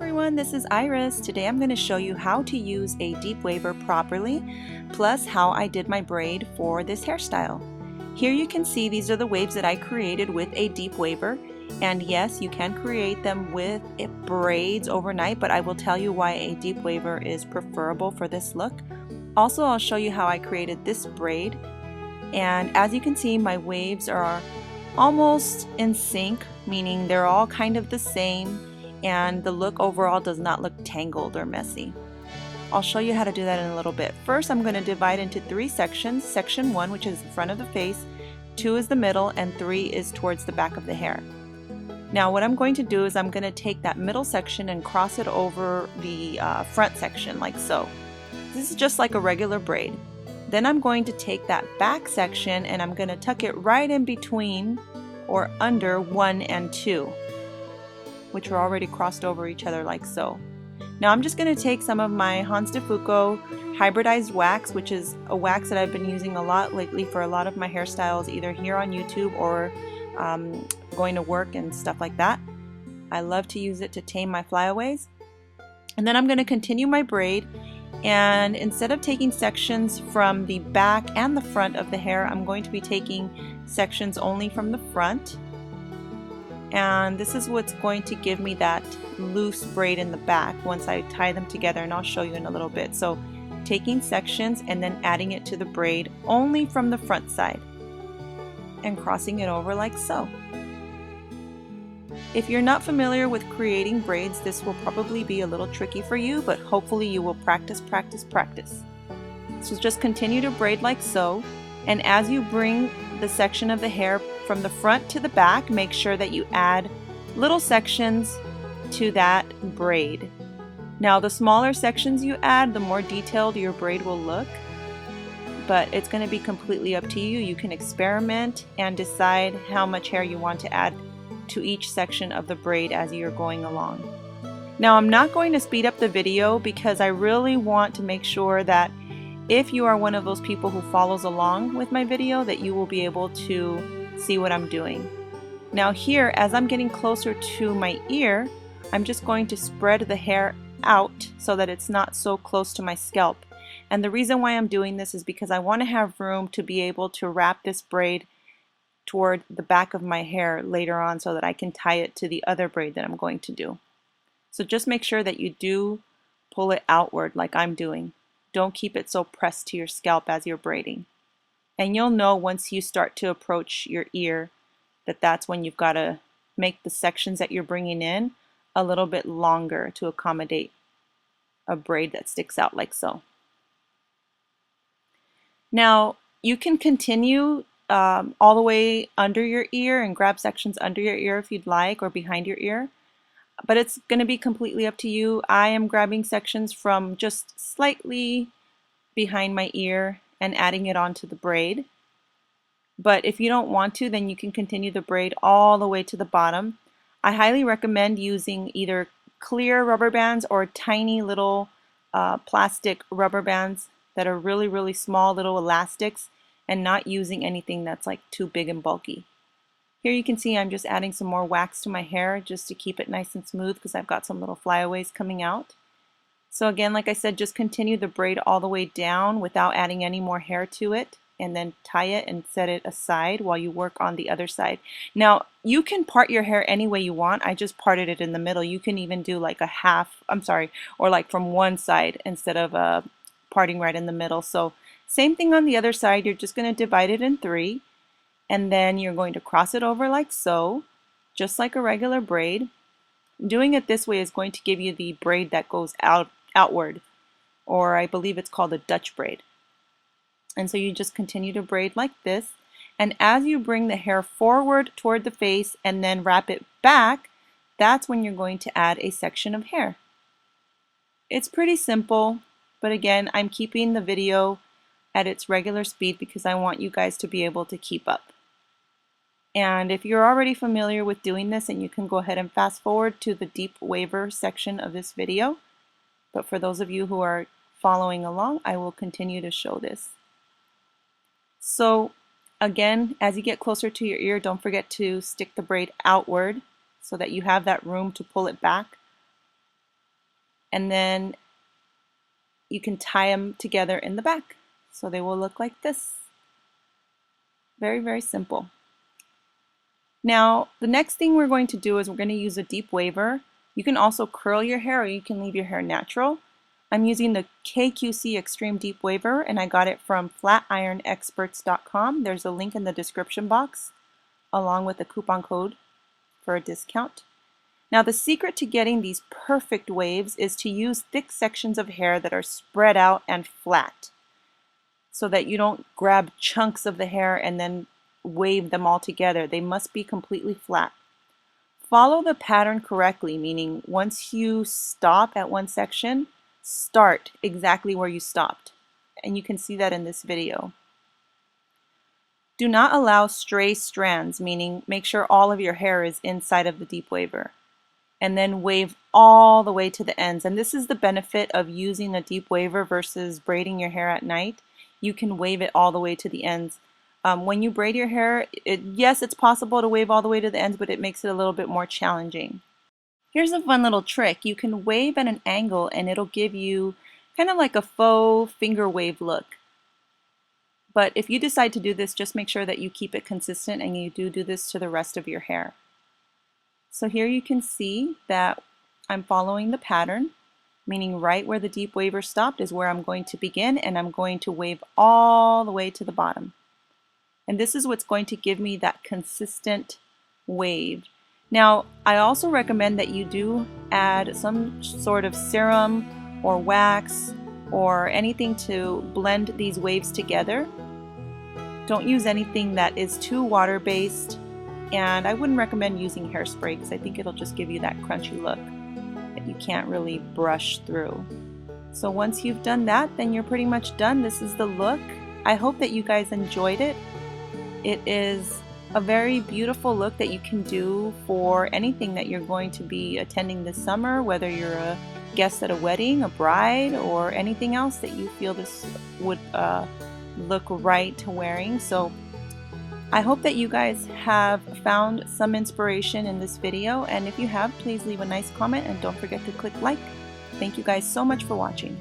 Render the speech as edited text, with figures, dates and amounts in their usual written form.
everyone, this is Iris. Today I'm going to show you how to use a deep waver properly, plus how I did my braid for this hairstyle. Here you can see these are the waves that I created with a deep waver, and yes, you can create them with braids overnight, but I will tell you why a deep waver is preferable for this look. Also, I'll show you how I created this braid, and as you can see, my waves are almost in sync, meaning they're all kind of the same, and the look overall does not look tangled or messy. I'll show you how to do that in a little bit. First, I'm going to divide into 3 sections. Section 1, which is the front of the face, 2 is the middle, and 3 is towards the back of the hair. Now what I'm going to do is I'm going to take that middle section and cross it over the front section like so. This is just like a regular braid. Then I'm going to take that back section and I'm going to tuck it right in between or under 1 and 2. Which are already crossed over each other like so. Now I'm just going to take some of my Hans de Fuco hybridized wax, which is a wax that I've been using a lot lately for a lot of my hairstyles, either here on YouTube or going to work and stuff like that. I love to use it to tame my flyaways. And then I'm going to continue my braid, and instead of taking sections from the back and the front of the hair, I'm going to be taking sections only from the front. And this is what's going to give me that loose braid in the back once I tie them together, and I'll show you in a little bit. So taking sections and then adding it to the braid only from the front side and crossing it over like so. If you're not familiar with creating braids, this will probably be a little tricky for you, but hopefully you will practice. So just continue to braid like so, and as you bring the section of the hair from the front to the back, make sure that you add little sections to that braid. Now the smaller sections you add, the more detailed your braid will look, but it's going to be completely up to you. You can experiment and decide how much hair you want to add to each section of the braid as you're going along. Now I'm not going to speed up the video because I really want to make sure that if you are one of those people who follows along with my video, that you will be able to see what I'm doing. Now here, as I'm getting closer to my ear, I'm just going to spread the hair out so that it's not so close to my scalp. And the reason why I'm doing this is because I want to have room to be able to wrap this braid toward the back of my hair later on so that I can tie it to the other braid that I'm going to do. So just make sure that you do pull it outward like I'm doing. Don't keep it so pressed to your scalp as you're braiding. And you'll know once you start to approach your ear that that's when you've got to make the sections that you're bringing in a little bit longer to accommodate a braid that sticks out like so. Now you can continue all the way under your ear and grab sections under your ear if you'd like, or behind your ear. But it's going to be completely up to you. I am grabbing sections from just slightly behind my ear and adding it onto the braid. But if you don't want to, then you can continue the braid all the way to the bottom. I highly recommend using either clear rubber bands or tiny little plastic rubber bands that are really small little elastics, and not using anything that's like too big and bulky. Here you can see I'm just adding some more wax to my hair just to keep it nice and smooth because I've got some little flyaways coming out. So again, like I said, just continue the braid all the way down without adding any more hair to it, and then tie it and set it aside while you work on the other side. Now you can part your hair any way you want. I just parted it in the middle. You can even do like a half, or like from one side instead of parting right in the middle. So same thing on the other side. You're just going to divide it in 3. And then you're going to cross it over like so, just like a regular braid. Doing it this way is going to give you the braid that goes outward, or I believe it's called a Dutch braid. And so you just continue to braid like this, and as you bring the hair forward toward the face and then wrap it back, that's when you're going to add a section of hair. It's pretty simple, but again, I'm keeping the video at its regular speed because I want you guys to be able to keep up. And if you're already familiar with doing this, and you can go ahead and fast forward to the deep waver section of this video. But for those of you who are following along, I will continue to show this. So again, as you get closer to your ear, don't forget to stick the braid outward so that you have that room to pull it back. and then you can tie them together in the back. So they will look like this. Very, very simple. Now, the next thing we're going to do is we're going to use a deep waver. You can also curl your hair or you can leave your hair natural. I'm using the KQC Xtreme Deep Waver and I got it from flatironexperts.com. There's a link in the description box along with a coupon code for a discount. Now the secret to getting these perfect waves is to use thick sections of hair that are spread out and flat so that you don't grab chunks of the hair and then wave them all together. They must be completely flat. Follow the pattern correctly, meaning once you stop at one section, start exactly where you stopped. And you can see that in this video. Do not allow stray strands, meaning make sure all of your hair is inside of the deep waver. And then wave all the way to the ends. And this is the benefit of using a deep waver versus braiding your hair at night. You can wave it all the way to the ends. When you braid your hair, yes, it's possible to wave all the way to the ends, but it makes it a little bit more challenging. Here's a fun little trick. You can wave at an angle and it'll give you kind of like a faux finger wave look. But if you decide to do this, just make sure that you keep it consistent and you do this to the rest of your hair. So here you can see that I'm following the pattern, meaning right where the deep waver stopped is where I'm going to begin, and I'm going to wave all the way to the bottom. And this is what's going to give me that consistent wave. Now, I also recommend that you do add some sort of serum or wax or anything to blend these waves together. Don't use anything that is too water-based, and I wouldn't recommend using hairspray because I think it'll just give you that crunchy look that you can't really brush through. So once you've done that, then you're pretty much done. This is the look. I hope that you guys enjoyed it. It is a very beautiful look that you can do for anything that you're going to be attending this summer, whether you're a guest at a wedding, a bride, or anything else that you feel this would look right to wearing. So I hope that you guys have found some inspiration in this video, and if you have, please leave a nice comment and don't forget to click like. Thank you guys so much for watching.